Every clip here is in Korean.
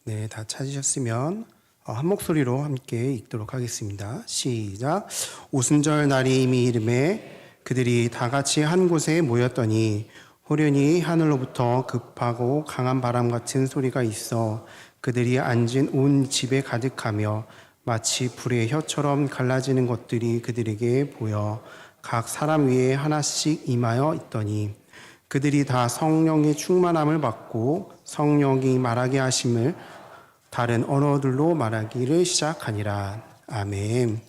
네, 다 찾으셨으면 한 목소리로 함께 읽도록 하겠습니다. 시작. 오순절 날이 이미 이름에 그들이 다 같이 한 곳에 모였더니 호련히 하늘로부터 급하고 강한 바람 같은 소리가 있어 그들이 앉은 온 집에 가득하며 마치 불의 혀처럼 갈라지는 것들이 그들에게 보여 각 사람 위에 하나씩 임하여 있더니 그들이 다 성령의 충만함을 받고 성령이 말하게 하심을 다른 언어들로 말하기를 시작하니라. 아멘.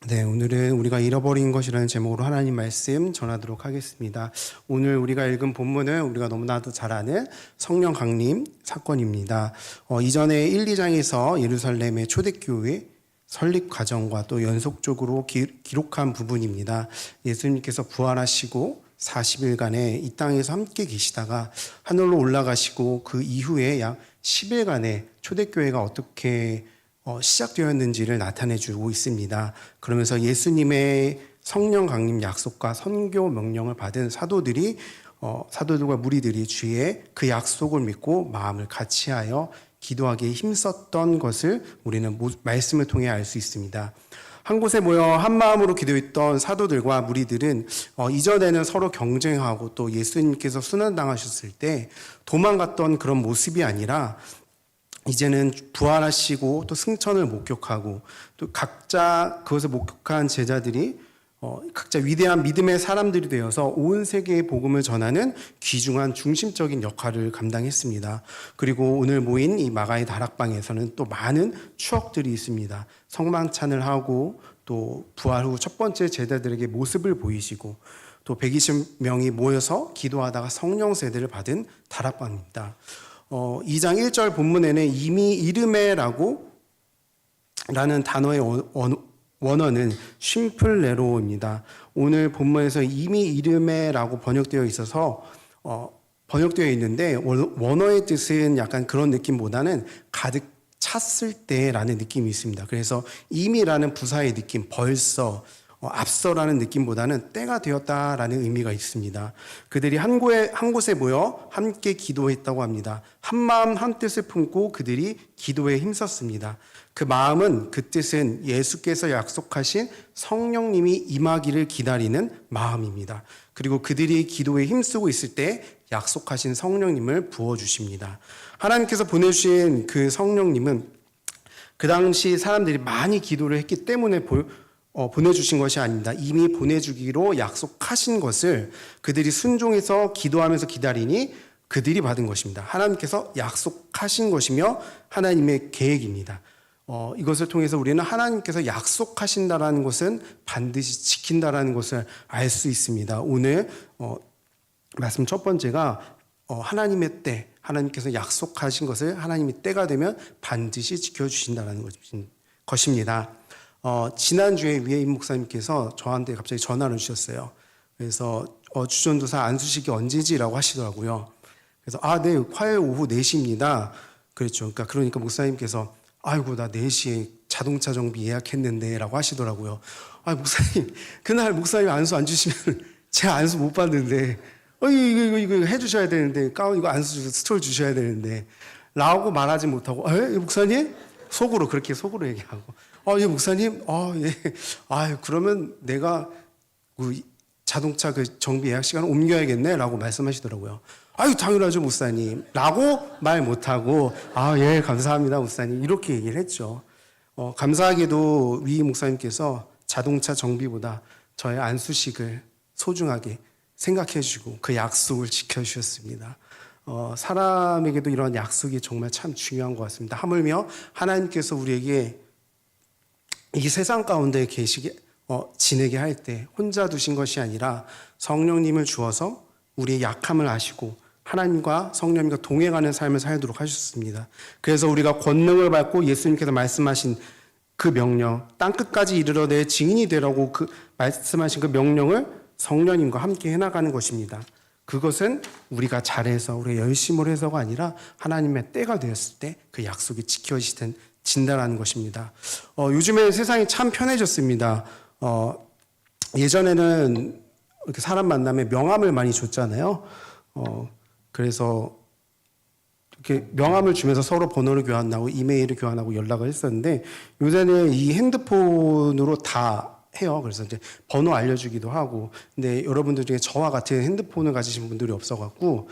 네, 오늘은 우리가 잃어버린 것이라는 제목으로 하나님 말씀 전하도록 하겠습니다. 오늘 우리가 읽은 본문은 우리가 너무나도 잘 아는 성령 강림 사건입니다. 이전에 1, 2장에서 예루살렘의 초대교회 설립 과정과 또 연속적으로 기록한 부분입니다. 예수님께서 부활하시고 40일간의 이 땅에서 함께 계시다가 하늘로 올라가시고 그 이후에 약 10일간의 초대교회가 어떻게 시작되었는지를 나타내주고 있습니다. 그러면서 예수님의 성령 강림 약속과 선교 명령을 받은 사도들과 무리들이 주의 그 약속을 믿고 마음을 같이하여 기도하기에 힘썼던 것을 우리는 말씀을 통해 알 수 있습니다. 한 곳에 모여 한 마음으로 기도했던 사도들과 무리들은 이전에는 서로 경쟁하고 또 예수님께서 순환당하셨을 때 도망갔던 그런 모습이 아니라 이제는 부활하시고 또 승천을 목격하고 또 각자 그것을 목격한 제자들이 각자 위대한 믿음의 사람들이 되어서 온 세계에 복음을 전하는 귀중한 중심적인 역할을 감당했습니다. 그리고 오늘 모인 이 마가의 다락방에서는 또 많은 추억들이 있습니다. 성만찬을 하고 또 부활 후 첫 번째 제자들에게 모습을 보이시고 또 120명이 모여서 기도하다가 성령 세례를 받은 다락방입니다. 2장 1절 본문에는 이미 이르메라고 라는 단어의 원어는 쉼플레로입니다. 오늘 본문에서 이미 이르메라고 번역되어 있어서 번역되어 있는데 원어의 뜻은 약간 그런 느낌보다는 가득 찼을 때라는 느낌이 있습니다. 그래서 이미라는 부사의 느낌, 벌써, 앞서라는 느낌보다는 때가 되었다라는 의미가 있습니다. 그들이 한 곳에 모여 함께 기도했다고 합니다. 한 마음 한 뜻을 품고 그들이 기도에 힘썼습니다. 그 마음은, 그 뜻은 예수께서 약속하신 성령님이 임하기를 기다리는 마음입니다. 그리고 그들이 기도에 힘쓰고 있을 때 약속하신 성령님을 부어주십니다. 하나님께서 보내주신 그 성령님은 그 당시 사람들이 많이 기도를 했기 때문에 보내주신 것이 아닙니다. 이미 보내주기로 약속하신 것을 그들이 순종해서 기도하면서 기다리니 그들이 받은 것입니다. 하나님께서 약속하신 것이며 하나님의 계획입니다. 이것을 통해서 우리는 하나님께서 약속하신다라는 것은 반드시 지킨다라는 것을 알 수 있습니다. 오늘 말씀 첫 번째가 하나님의 때, 하나님께서 약속하신 것을 하나님의 때가 되면 반드시 지켜주신다라는 것입니다. 지난주에 위에임 목사님께서 저한테 갑자기 전화를 주셨어요. 그래서 주전도사 안수식이 언제지라고 하시더라고요. 그래서 네, 화요일 오후 4시입니다. 그랬죠. 그러니까 목사님께서 아이고, 나 4시에 자동차 정비 예약했는데 라고 하시더라고요. 목사님, 그날 목사님 안수 안 주시면 제가 안수 못 받는데 이거 해주셔야 되는데 이거 안수 스톨 주셔야 되는데 라고 말하지 못하고 목사님? 그렇게 속으로 얘기하고 예, 목사님? 예. 그러면 내가 자동차 정비 예약 시간을 옮겨야겠네 라고 말씀하시더라고요. 당연하죠, 목사님. 라고 말 못하고, 예, 감사합니다, 목사님. 이렇게 얘기를 했죠. 감사하게도 위 목사님께서 자동차 정비보다 저의 안수식을 소중하게 생각해 주시고 그 약속을 지켜주셨습니다. 사람에게도 이런 약속이 정말 참 중요한 것 같습니다. 하물며 하나님께서 우리에게 이 세상 가운데 지내게 할 때 혼자 두신 것이 아니라 성령님을 주어서 우리의 약함을 아시고 하나님과 성령님과 동행하는 삶을 살도록 하셨습니다. 그래서 우리가 권능을 받고 예수님께서 말씀하신 그 명령, 땅끝까지 이르러 내 증인이 되라고 말씀하신 그 명령을 성령님과 함께 해나가는 것입니다. 그것은 우리가 잘해서 우리가 열심으로 해서가 아니라 하나님의 때가 되었을 때 그 약속이 지켜진다라는 것입니다. 요즘에 세상이 참 편해졌습니다. 예전에는 이렇게 사람 만나면 명함을 많이 줬잖아요. 그래서 이렇게 명함을 주면서 서로 번호를 교환하고 이메일을 교환하고 연락을 했었는데 요새는 이 핸드폰으로 다 해요. 그래서 이제 번호 알려주기도 하고. 근데 여러분들 중에 저와 같은 핸드폰을 가지신 분들이 없어갖고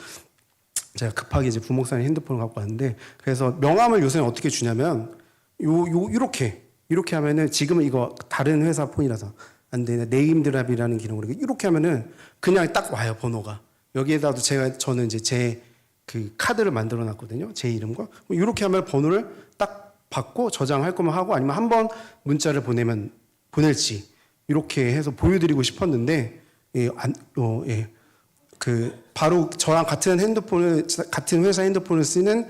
제가 급하게 이제 부목사님 핸드폰을 갖고 왔는데, 그래서 명함을 요새는 어떻게 주냐면 이렇게 하면은, 지금은 이거 다른 회사 폰이라서 안 되네, 네임드랍이라는 기능으로 이렇게 하면은 그냥 딱 와요, 번호가. 여기에다도 저는 이제 제 그 카드를 만들어 놨거든요, 제 이름과. 이렇게 하면 번호를 딱 받고 저장할 거면 하고, 아니면 한번 문자를 보낼지 이렇게 해서 보여드리고 싶었는데, 바로 저랑 같은 회사 핸드폰을 쓰는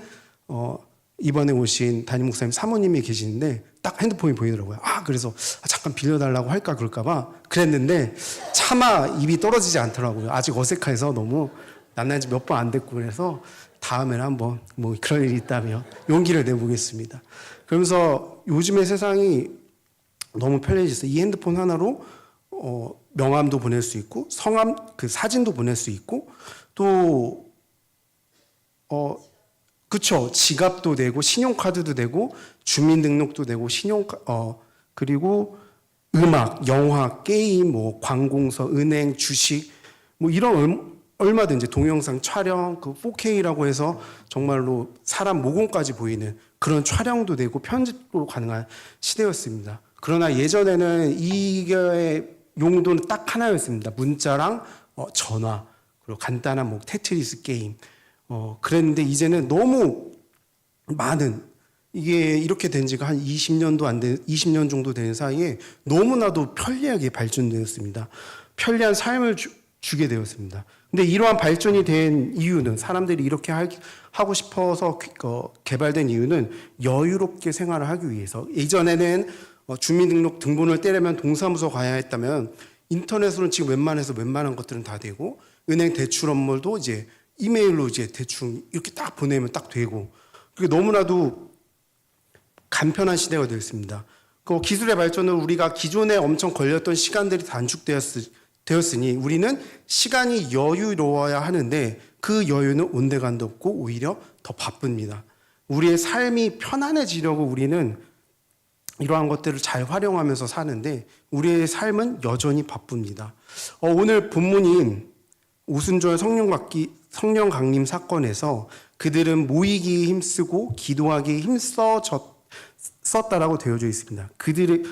이번에 오신 담임 목사님 사모님이 계시는데 딱 핸드폰이 보이더라고요. 그래서 잠깐 빌려달라고 할까 그럴까봐 그랬는데 차마 입이 떨어지지 않더라고요. 아직 어색해서 너무 만난 지 몇 번 안 됐고, 그래서 다음에는 한번 뭐 그럴 일이 있다면 용기를 내보겠습니다. 그러면서 요즘의 세상이 너무 편리해졌어요. 이 핸드폰 하나로 명함도 보낼 수 있고, 성함 그 사진도 보낼 수 있고, 또 그쵸, 지갑도 되고 신용카드도 되고 주민등록도 되고 그리고 음악, 영화, 게임, 뭐 관공서, 은행, 주식, 뭐 이런 얼마든지 동영상 촬영, 그 4K라고 해서 정말로 사람 모공까지 보이는 그런 촬영도 되고 편집도 가능한 시대였습니다. 그러나 예전에는 이게 용도는 딱 하나였습니다. 문자랑 전화, 그리고 간단한 뭐 테트리스 게임. 그랬는데 이제는 너무 많은, 이게 이렇게 된 지가 한 20년 정도 되는 사이에 너무나도 편리하게 발전되었습니다. 편리한 삶을 주게 되었습니다. 근데 이러한 발전이 된 이유는, 사람들이 이렇게 하고 싶어서 개발된 이유는 여유롭게 생활을 하기 위해서. 예전에는 주민등록 등본을 떼려면 동사무소 가야 했다면 인터넷으로는 지금 웬만한 것들은 다 되고, 은행 대출 업무도 이제 이메일로 이제 대충 이렇게 딱 보내면 딱 되고, 그게 너무나도 간편한 시대가 되었습니다. 그 기술의 발전은 우리가 기존에 엄청 걸렸던 시간들이 단축되었으니 우리는 시간이 여유로워야 하는데 그 여유는 온데간도 없고 오히려 더 바쁩니다. 우리의 삶이 편안해지려고 우리는 이러한 것들을 잘 활용하면서 사는데 우리의 삶은 여전히 바쁩니다. 오늘 본문인 오순절 성령 강림 사건에서 그들은 모이기 힘쓰고 기도하기 힘썼다라고 되어져 있습니다. 그들이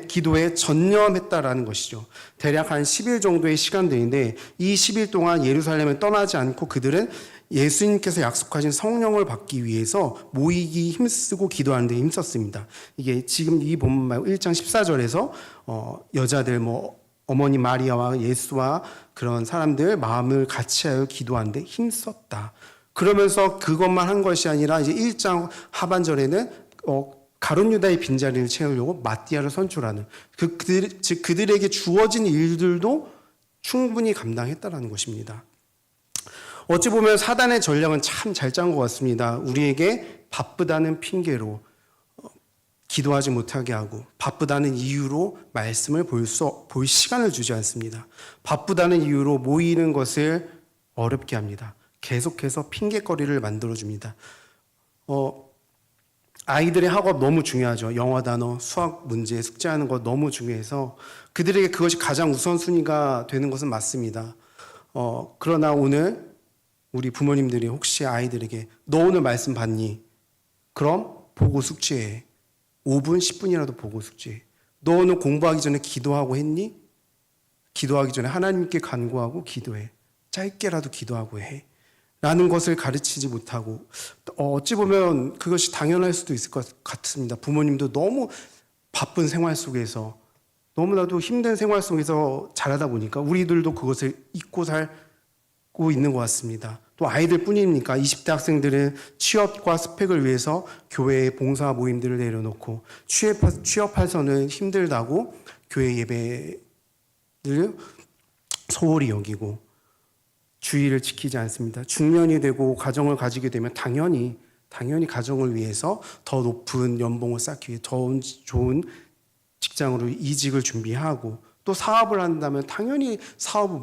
기도에 전념했다라는 것이죠. 대략 한 10일 정도의 시간들인데 이 10일 동안 예루살렘을 떠나지 않고 그들은 예수님께서 약속하신 성령을 받기 위해서 모이기 힘쓰고 기도하는 데 힘썼습니다. 이게 지금 이 본문 말고 1장 14절에서 여자들 어머니 마리아와 예수와 그런 사람들 마음을 같이하여 기도하는데 힘썼다. 그러면서 그것만 한 것이 아니라 이제 1장 하반절에는 가룟 유다의 빈자리를 채우려고 마띠아를 선출하는 그들에게 주어진 일들도 충분히 감당했다라는 것입니다. 어찌 보면 사단의 전략은 참 잘 짠 것 같습니다. 우리에게 바쁘다는 핑계로 기도하지 못하게 하고, 바쁘다는 이유로 말씀을 볼 시간을 주지 않습니다. 바쁘다는 이유로 모이는 것을 어렵게 합니다. 계속해서 핑계거리를 만들어줍니다. 아이들의 학업 너무 중요하죠. 영어 단어, 수학 문제, 숙제하는 거 너무 중요해서 그들에게 그것이 가장 우선순위가 되는 것은 맞습니다. 그러나 오늘 우리 부모님들이 혹시 아이들에게 너 오늘 말씀 봤니? 그럼 보고 숙제해. 5분, 10분이라도 보고 숙제해. 너 오늘 공부하기 전에 기도하고 했니? 기도하기 전에 하나님께 간구하고 기도해. 짧게라도 기도하고 해. 라는 것을 가르치지 못하고, 어찌 보면 그것이 당연할 수도 있을 것 같습니다. 부모님도 너무 바쁜 생활 속에서, 너무나도 힘든 생활 속에서 자라다 보니까 우리들도 그것을 잊고 살고 있는 것 같습니다. 또 아이들 뿐입니까? 20대 학생들은 취업과 스펙을 위해서 교회의 봉사 모임들을 내려놓고 취업해서는 힘들다고 교회 예배를 소홀히 여기고 주의를 지키지 않습니다. 중년이 되고 가정을 가지게 되면 당연히 가정을 위해서 더 높은 연봉을 쌓기 위해 더 좋은 직장으로 이직을 준비하고, 또 사업을 한다면 당연히 사업을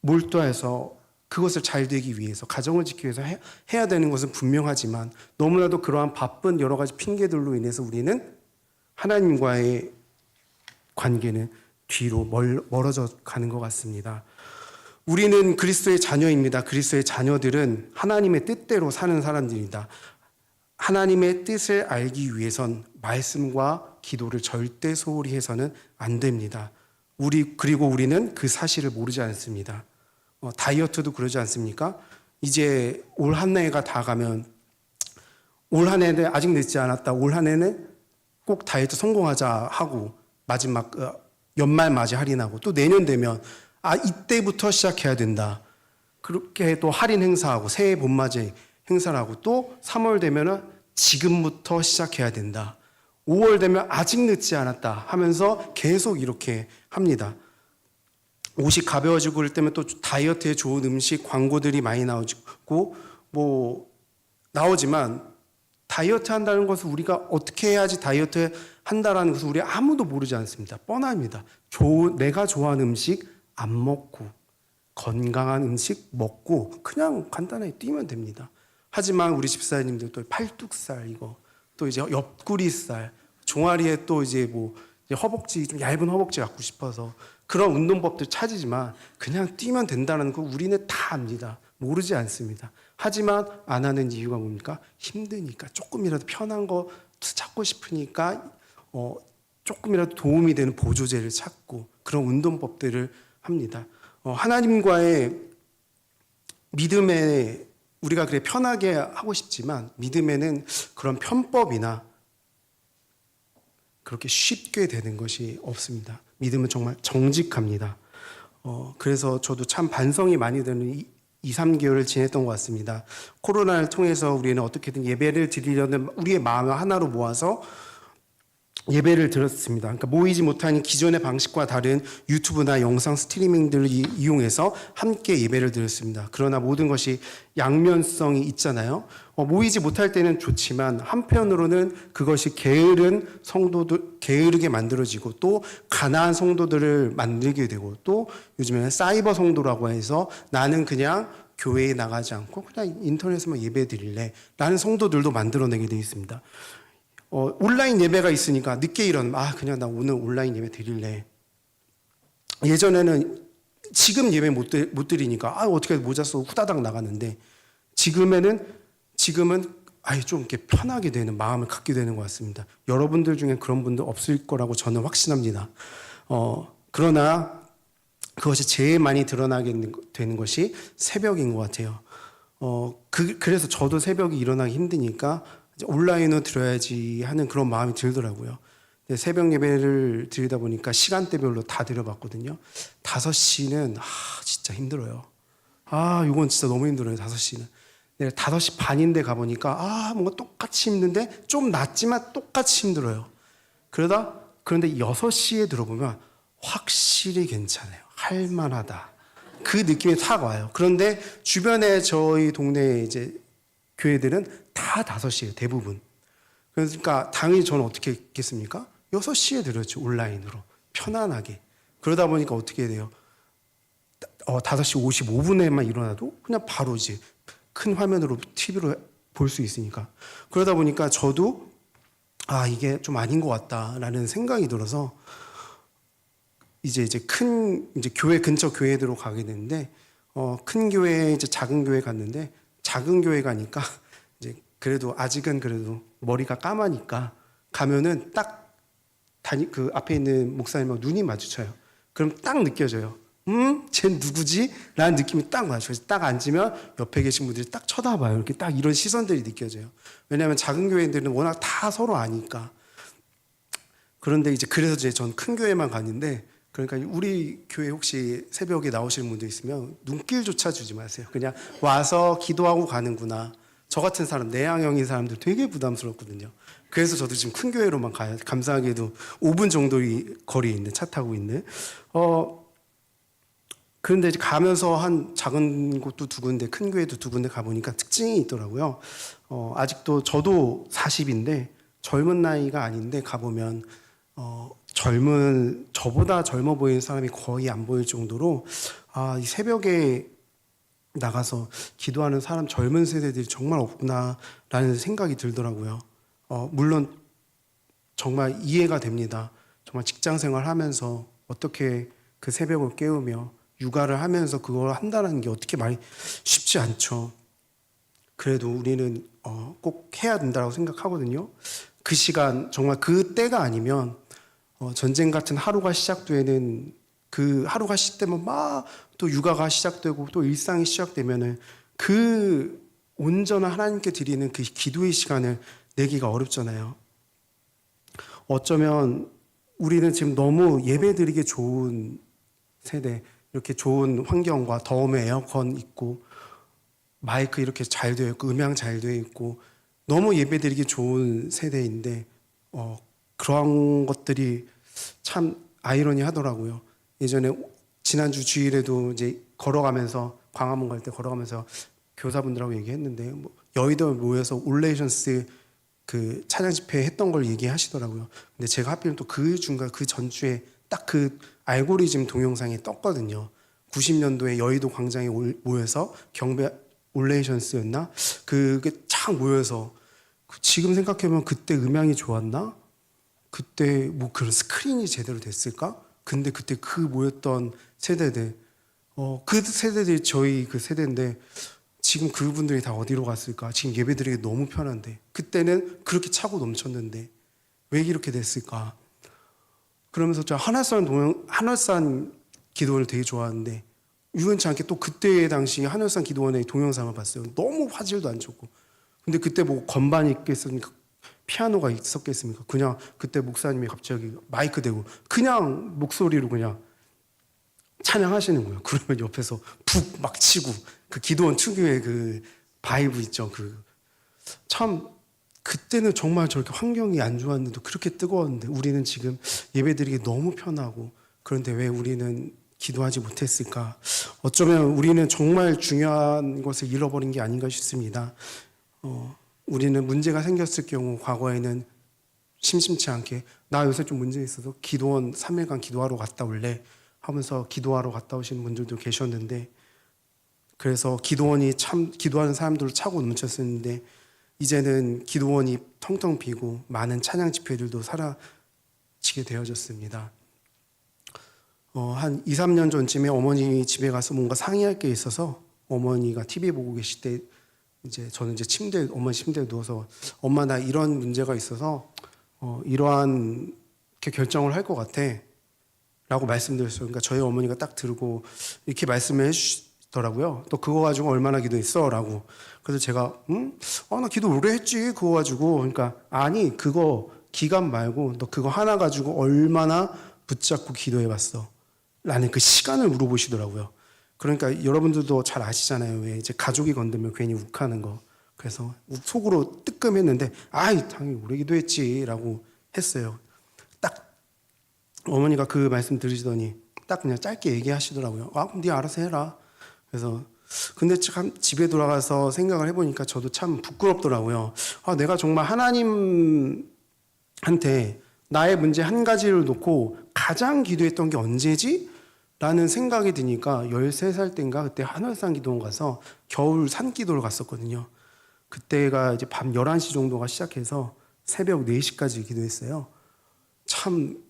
몰두해서 그것을 잘 되기 위해서 가정을 지키기 위해서 해야 되는 것은 분명하지만 너무나도 그러한 바쁜 여러 가지 핑계들로 인해서 우리는 하나님과의 관계는 뒤로 멀어져 가는 것 같습니다. 우리는 그리스도의 자녀입니다. 그리스도의 자녀들은 하나님의 뜻대로 사는 사람들이다. 하나님의 뜻을 알기 위해선 말씀과 기도를 절대 소홀히 해서는 안 됩니다. 그리고 우리는 그 사실을 모르지 않습니다. 다이어트도 그러지 않습니까? 이제 올 한 해가 다 가면 올 한 해는 아직 늦지 않았다. 올 한 해는 꼭 다이어트 성공하자 하고 마지막 연말 맞이 할인하고 또 내년 되면 이때부터 시작해야 된다. 그렇게 또 할인 행사하고 새해 봄맞이 행사를 하고 또 3월 되면은 지금부터 시작해야 된다. 5월 되면 아직 늦지 않았다 하면서 계속 이렇게 합니다. 옷이 가벼워지고 그럴 때면 또 다이어트에 좋은 음식 광고들이 많이 나오고 나오지만 다이어트 한다는 것을 우리가 어떻게 해야지 다이어트 한다라는 것을 우리 아무도 모르지 않습니다. 뻔합니다. 내가 좋아하는 음식 안 먹고 건강한 음식 먹고 그냥 간단하게 뛰면 됩니다. 하지만 우리 집사님들 또 팔뚝살 이거 또 이제 옆구리살 종아리에 또 이제 허벅지 좀 얇은 허벅지 갖고 싶어서 그런 운동법들 찾으지만 그냥 뛰면 된다는 거 우리는 다 압니다. 모르지 않습니다. 하지만 안 하는 이유가 뭡니까? 힘드니까 조금이라도 편한 거 찾고 싶으니까 조금이라도 도움이 되는 보조제를 찾고 그런 운동법들을 합니다. 하나님과의 믿음에 우리가 그래 편하게 하고 싶지만 믿음에는 그런 편법이나 그렇게 쉽게 되는 것이 없습니다. 믿음은 정말 정직합니다. 그래서 저도 참 반성이 많이 되는 2, 3개월을 지냈던 것 같습니다. 코로나를 통해서 우리는 어떻게든 예배를 드리려는 우리의 마음을 하나로 모아서 예배를 드렸습니다. 그러니까 모이지 못하는 기존의 방식과 다른 유튜브나 영상 스트리밍들을 이용해서 함께 예배를 드렸습니다. 그러나 모든 것이 양면성이 있잖아요. 모이지 못할 때는 좋지만 한편으로는 그것이 게으르게 만들어지고 또 가난한 성도들을 만들게 되고 또 요즘에는 사이버 성도라고 해서 나는 그냥 교회에 나가지 않고 그냥 인터넷에만 예배 드릴래 라는 성도들도 만들어내게 되어 있습니다. 온라인 예배가 있으니까 늦게 일어나면 그냥 나 오늘 온라인 예배 드릴래. 예전에는 지금 예배 못 드리니까 어떻게 모자 쓰고 후다닥 나갔는데 지금은 아예 좀 이렇게 편하게 되는 마음을 갖게 되는 것 같습니다. 여러분들 중에 그런 분들 없을 거라고 저는 확신합니다. 그러나 그것이 제일 많이 드러나게 되는 것이 새벽인 것 같아요. 그래서 저도 새벽에 일어나기 힘드니까 온라인으로 드려야지 하는 그런 마음이 들더라고요. 새벽 예배를 드리다 보니까 시간대별로 다 드려봤거든요. 5시는 진짜 힘들어요. 이건 진짜 너무 힘들어요. 5시는. 내가 5시 반인데 가보니까 뭔가 똑같이 힘든데 좀 낫지만 똑같이 힘들어요. 그런데 6시에 들어보면 확실히 괜찮아요. 할만하다. 그 느낌이 탁 와요. 그런데 주변에 저희 동네 이제 교회들은 다 5시에요. 대부분. 그러니까 당연히 저는 어떻게 했겠습니까? 6시에 들었죠. 온라인으로. 편안하게. 그러다 보니까 어떻게 돼요? 5시 55분에만 일어나도 그냥 바로 이제 큰 화면으로 TV로 볼 수 있으니까. 그러다 보니까 저도 이게 좀 아닌 것 같다라는 생각이 들어서 이제 교회 근처 교회들로 가게 됐는데 큰 교회 이제 작은 교회 갔는데 작은 교회 가니까 이제 아직은 그래도 머리가 까마니까 가면은 딱 그 앞에 있는 목사님하고 눈이 마주쳐요. 그럼 딱 느껴져요. 쟤 누구지? 라는 느낌이 딱 와요. 그래서 딱 앉으면 옆에 계신 분들이 딱 쳐다봐요. 이렇게 딱 이런 시선들이 느껴져요. 왜냐하면 작은 교회들은 워낙 다 서로 아니까. 그런데 그래서 전 큰 교회만 갔는데 그러니까 우리 교회 혹시 새벽에 나오시는 분들 있으면 눈길조차 주지 마세요. 그냥 와서 기도하고 가는구나. 저 같은 사람, 내향형인 사람들 되게 부담스럽거든요. 그래서 저도 지금 큰 교회로만 가요. 감사하게도 5분 정도 거리에 있는, 차 타고 있는. 그런데 가면서 한 작은 곳도 2군데, 큰 교회도 2군데 가보니까 특징이 있더라고요. 아직도 저도 40인데 젊은 나이가 아닌데 가보면 저보다 젊어 보이는 사람이 거의 안 보일 정도로 이 새벽에 나가서 기도하는 사람 젊은 세대들이 정말 없구나라는 생각이 들더라고요. 물론 정말 이해가 됩니다. 정말 직장 생활하면서 어떻게 그 새벽을 깨우며 육아를 하면서 그걸 한다는 게 어떻게 말이 쉽지 않죠. 그래도 우리는 꼭 해야 된다고 생각하거든요. 그 시간 정말 그 때가 아니면 전쟁 같은 하루가 시작되는 그 하루가 시작되면 막 또 육아가 시작되고 또 일상이 시작되면은 그 온전한 하나님께 드리는 그 기도의 시간을 내기가 어렵잖아요. 어쩌면 우리는 지금 너무 예배드리기 좋은 세대, 이렇게 좋은 환경과 더움에 에어컨 있고 마이크 이렇게 잘 되어 있고 음향 잘 되어 있고 너무 예배드리기 좋은 세대인데 그런 것들이 참 아이러니하더라고요. 예전에 지난주 주일에도 이제 걸어가면서 광화문 갈 때 걸어가면서 교사분들하고 얘기했는데 여의도 모여서 올레이션스 그 찬양 집회 했던 걸 얘기하시더라고요. 근데 제가 하필 또 그 중간 그 전주에 딱 그 알고리즘 동영상이 떴거든요. 90년도에 여의도 광장에 모여서 경배 올레이션스였나? 그게 착 모여서 지금 생각해보면 그때 음향이 좋았나? 그때 뭐 그런 스크린이 제대로 됐을까? 근데 그때 그 모였던 세대들, 그 세대들이 저희 그 세대인데 지금 그분들이 다 어디로 갔을까? 지금 예배드리기 너무 편한데 그때는 그렇게 차고 넘쳤는데 왜 이렇게 됐을까? 그러면서 저 한월산 기도원을 되게 좋아하는데 우연치 않게 또 그때 당시 한월산 기도원의 동영상을 봤어요. 너무 화질도 안 좋고 근데 그때 뭐 건반이 있겠습니까? 피아노가 있었겠습니까? 그냥 그때 목사님이 갑자기 마이크 대고 그냥 목소리로 그냥 찬양하시는 거예요. 그러면 옆에서 북 막 치고 그 기도원 특유의 그 바이브 있죠. 그 참 그때는 정말 저렇게 환경이 안 좋았는데도 그렇게 뜨거웠는데 우리는 지금 예배드리기 너무 편하고 그런데 왜 우리는 기도하지 못했을까? 어쩌면 우리는 정말 중요한 것을 잃어버린 게 아닌가 싶습니다. 우리는 문제가 생겼을 경우 과거에는 심심치 않게 나 요새 좀 문제 있어서 기도원 3일간 기도하러 갔다 올래 하면서 기도하러 갔다 오시는 분들도 계셨는데 그래서 기도원이 참 기도하는 사람들로 차고 넘쳤었는데 이제는 기도원이 텅텅 비고 많은 찬양 집회들도 사라지게 되어졌습니다. 한 2, 3년 전쯤에 어머니 집에 가서 뭔가 상의할 게 있어서 어머니가 TV 보고 계실 때 이제 저는 이제 어머니 침대에 누워서 엄마 나 이런 문제가 있어서 이러한 이렇게 결정을 할 것 같아 라고 말씀드렸어요. 그러니까 저희 어머니가 딱 들고 이렇게 말씀을 해주시더라고요. 또 그거 가지고 얼마나 기도했어? 라고. 그래서 제가 나 기도 오래 했지 그거 가지고. 그러니까 아니 그거 기간 말고 너 그거 하나 가지고 얼마나 붙잡고 기도해봤어? 라는 그 시간을 물어보시더라고요. 그러니까 여러분들도 잘 아시잖아요. 왜 이제 가족이 건들면 괜히 욱하는 거. 그래서 속으로 뜨끔했는데 아이 당연히 오래 기도했지라고 했어요. 딱 어머니가 그 말씀 들으시더니 딱 그냥 짧게 얘기하시더라고요. 그럼 네 알아서 해라. 그래서 근데 참 집에 돌아가서 생각을 해보니까 저도 참 부끄럽더라고요. 내가 정말 하나님한테 나의 문제 한 가지를 놓고 가장 기도했던 게 언제지? 라는 생각이 드니까 13살 때인가 그때 한월산 기도원 가서 겨울 산기도를 갔었거든요. 그때가 이제 밤 11시 정도가 시작해서 새벽 4시까지 기도했어요. 참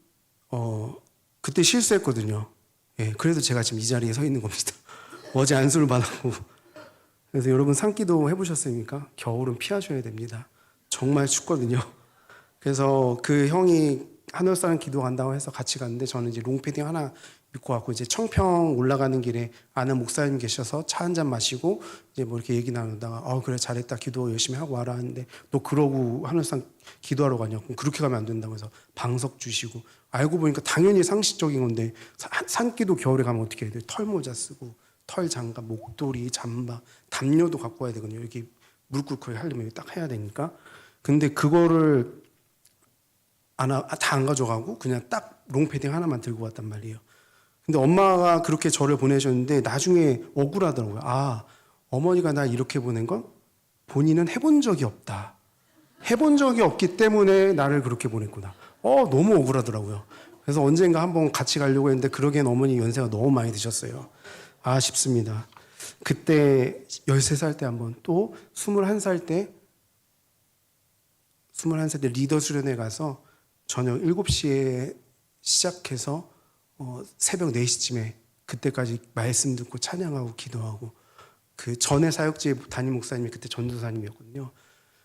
그때 실수했거든요. 예, 그래도 제가 지금 이 자리에 서 있는 겁니다. 어제 안수를 받았고. 그래서 여러분 산기도 해보셨습니까? 겨울은 피하셔야 됩니다. 정말 춥거든요. 그래서 그 형이 한월산 기도 간다고 해서 같이 갔는데 저는 이제 롱패딩 하나 입고 왔고 이제 청평 올라가는 길에 아는 목사님 계셔서 차 한 잔 마시고 이제 뭐 이렇게 얘기 나누다가 그래 잘했다 기도 열심히 하고 와라 하는데 너 그러고 하늘산 기도하러 가냐고. 그렇게 가면 안 된다고 해서 방석 주시고 알고 보니까 당연히 상식적인 건데 산기도 겨울에 가면 어떻게 해야 돼? 털모자 쓰고 털 장갑, 목도리, 잠바, 담요도 갖고 와야 되거든요. 이렇게 무릎 꿇고 하려면 딱 해야 되니까. 근데 그거를 다 안 가져가고 그냥 딱 롱패딩 하나만 들고 왔단 말이에요. 근데 엄마가 그렇게 저를 보내셨는데 나중에 억울하더라고요. 어머니가 날 이렇게 보낸 건 본인은 해본 적이 없다. 해본 적이 없기 때문에 나를 그렇게 보냈구나. 너무 억울하더라고요. 그래서 언젠가 한번 같이 가려고 했는데 그러기엔 어머니 연세가 너무 많이 드셨어요. 아쉽습니다. 그때 13살 때 한 번, 또 21살 때 리더 수련회 가서 저녁 7시에 시작해서 새벽 4시쯤에 그때까지 말씀 듣고 찬양하고 기도하고, 그 전에 사역지에 담임 목사님이 그때 전도사님이었거든요.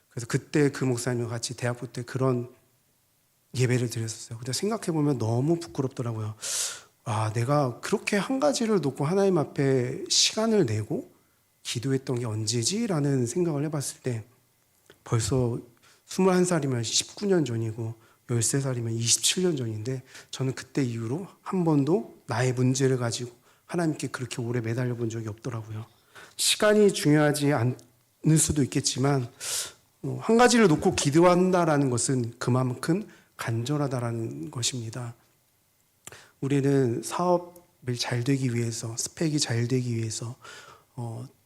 그래서 그때 그 목사님과 같이 대학부 때 그런 예배를 드렸었어요. 근데 생각해보면 너무 부끄럽더라고요. 아, 내가 그렇게 한 가지를 놓고 하나님 앞에 시간을 내고 기도했던 게 언제지? 라는 생각을 해봤을 때 벌써 21살이면 19년 전이고 13살이면 27년 전인데, 저는 그때 이후로 한 번도 나의 문제를 가지고 하나님께 그렇게 오래 매달려 본 적이 없더라고요. 시간이 중요하지 않을 수도 있겠지만 한 가지를 놓고 기도한다라는 것은 그만큼 간절하다라는 것입니다. 우리는 사업을 잘 되기 위해서, 스펙이 잘 되기 위해서,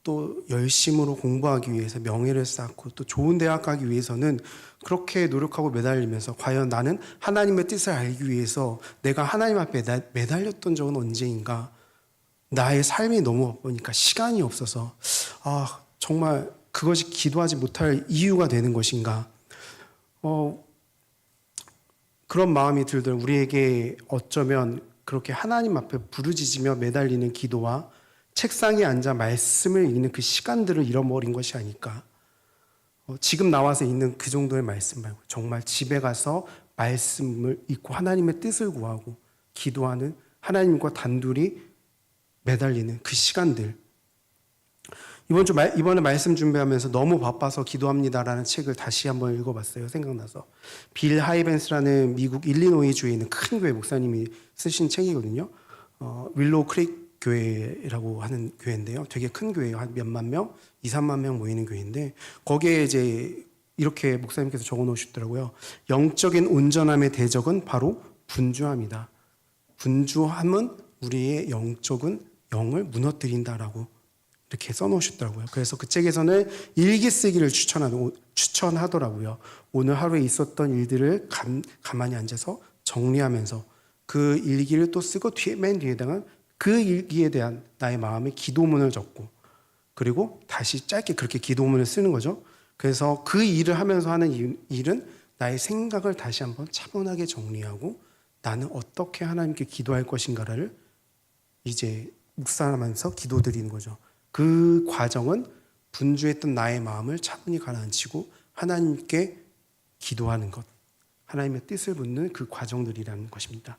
또 열심으로 공부하기 위해서, 명예를 쌓고 또 좋은 대학 가기 위해서는 그렇게 노력하고 매달리면서, 과연 나는 하나님의 뜻을 알기 위해서 내가 하나님 앞에 매달렸던 적은 언제인가? 나의 삶이 너무 바쁘니까 시간이 없어서 정말 그것이 기도하지 못할 이유가 되는 것인가? 그런 마음이 들더라고요. 우리에게 어쩌면 그렇게 하나님 앞에 부르짖으며 매달리는 기도와 책상에 앉아 말씀을 읽는 그 시간들을 잃어버린 것이 아닐까. 지금 나와서 읽는 그 정도의 말씀 말고 정말 집에 가서 말씀을 읽고 하나님의 뜻을 구하고 기도하는, 하나님과 단둘이 매달리는 그 시간들. 이번에 말씀 준비하면서 너무 바빠서 기도합니다라는 책을 다시 한번 읽어봤어요. 생각나서. 빌 하이벤스라는 미국 일리노이주에 있는 큰 교회 목사님이 쓰신 책이거든요. 윌로우 크릭 교회라고 하는 교회인데요. 되게 큰 교회예요. 한 몇만 명, 2, 3만 명 모이는 교회인데, 거기에 이제 이렇게 목사님께서 적어 놓으셨더라고요. 영적인 온전함의 대적은 바로 분주함이다. 분주함은 우리의 영을 무너뜨린다라고 이렇게 써놓으셨더라고요. 그래서 그 책에서는 일기 쓰기를 추천하더라고요. 오늘 하루에 있었던 일들을 가만히 앉아서 정리하면서 그 일기를 또 쓰고 맨 뒤에다가 그 일기에 대한 나의 마음의 기도문을 적고, 그리고 다시 짧게 그렇게 기도문을 쓰는 거죠. 그래서 그 일을 하면서 하는 일은 나의 생각을 다시 한번 차분하게 정리하고 나는 어떻게 하나님께 기도할 것인가를 이제 묵상하면서 기도드리는 거죠. 그 과정은 분주했던 나의 마음을 차분히 가라앉히고 하나님께 기도하는 것, 하나님의 뜻을 묻는 그 과정들이라는 것입니다.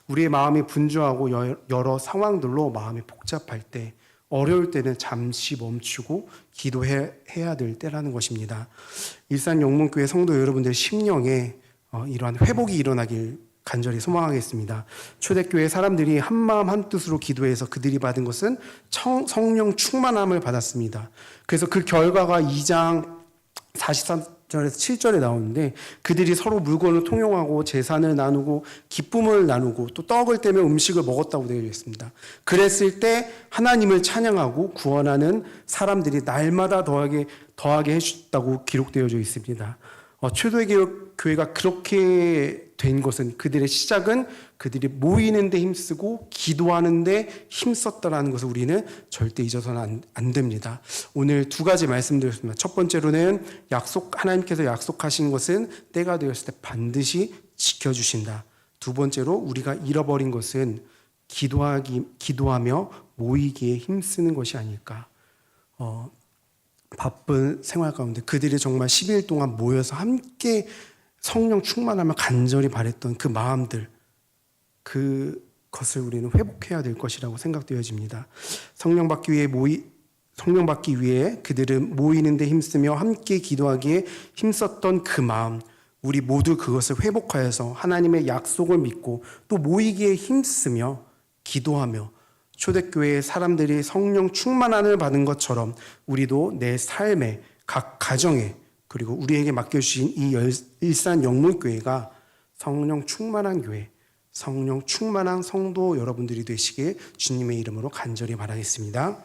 우리의 마음이 분주하고 여러 상황들로 마음이 복잡할 때, 어려울 때는 잠시 멈추고 기도해야 될 때라는 것입니다. 일산영문교회 성도 여러분들 심령에 이러한 회복이 일어나길 간절히 소망하겠습니다. 초대교회 사람들이 한마음 한뜻으로 기도해서 그들이 받은 것은 성령 충만함을 받았습니다. 그래서 그 결과가 2장 43절에서 7절에 나오는데, 그들이 서로 물건을 통용하고 재산을 나누고 기쁨을 나누고 또 떡을 떼며 음식을 먹었다고 되어 있습니다. 그랬을 때 하나님을 찬양하고 구원하는 사람들이 날마다 더하게 해주셨다고 기록되어져 있습니다. 초대교회가 그렇게 된 것은, 그들의 시작은 그들이 모이는 데 힘쓰고 기도하는 데 힘썼다라는 것을 우리는 절대 잊어서는 안 됩니다. 오늘 두 가지 말씀드렸습니다. 첫 번째로는 하나님께서 약속하신 것은 때가 되었을 때 반드시 지켜주신다. 두 번째로 우리가 잃어버린 것은 기도하며 모이기에 힘쓰는 것이 아닐까. 바쁜 생활 가운데 그들이 정말 10일 동안 모여서 함께 성령 충만하며 간절히 바랬던 그 마음들, 그것을 우리는 회복해야 될 것이라고 생각되어집니다. 성령 받기 위해 그들은 모이는 데 힘쓰며 함께 기도하기에 힘썼던 그 마음, 우리 모두 그것을 회복하여서 하나님의 약속을 믿고 또 모이기에 힘쓰며 기도하며 초대교회의 사람들이 성령 충만함을 받은 것처럼 우리도 내 삶에, 각 가정에, 그리고 우리에게 맡겨주신 이 일산 영문교회가 성령 충만한 교회, 성령 충만한 성도 여러분들이 되시길 주님의 이름으로 간절히 바라겠습니다.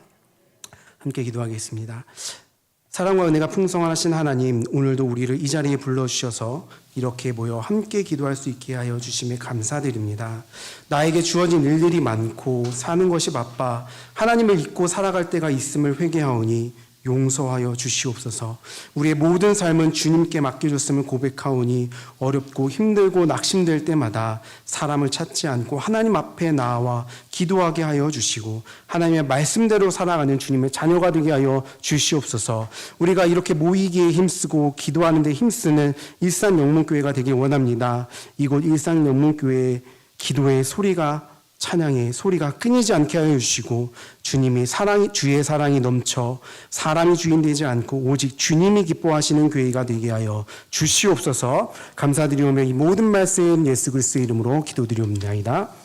함께 기도하겠습니다. 사랑과 은혜가 풍성하신 하나님, 오늘도 우리를 이 자리에 불러주셔서 이렇게 모여 함께 기도할 수 있게 하여 주심에 감사드립니다. 나에게 주어진 일들이 많고 사는 것이 바빠 하나님을 잊고 살아갈 때가 있음을 회개하오니 용서하여 주시옵소서. 우리의 모든 삶은 주님께 맡겨줬음을 고백하오니 어렵고 힘들고 낙심될 때마다 사람을 찾지 않고 하나님 앞에 나와 기도하게 하여 주시고 하나님의 말씀대로 살아가는 주님의 자녀가 되게 하여 주시옵소서. 우리가 이렇게 모이기에 힘쓰고 기도하는 데 힘쓰는 일산영문교회가 되길 원합니다. 이곳 일산영문교회의 기도의 소리가, 찬양의 소리가 끊이지 않게 하여 주시고 주님이 주의 사랑이 넘쳐 사람이 주인 되지 않고 오직 주님이 기뻐하시는 교회가 되게 하여 주시옵소서. 감사드리오며 이 모든 말씀 예수 그리스도의 이름으로 기도드리옵나이다.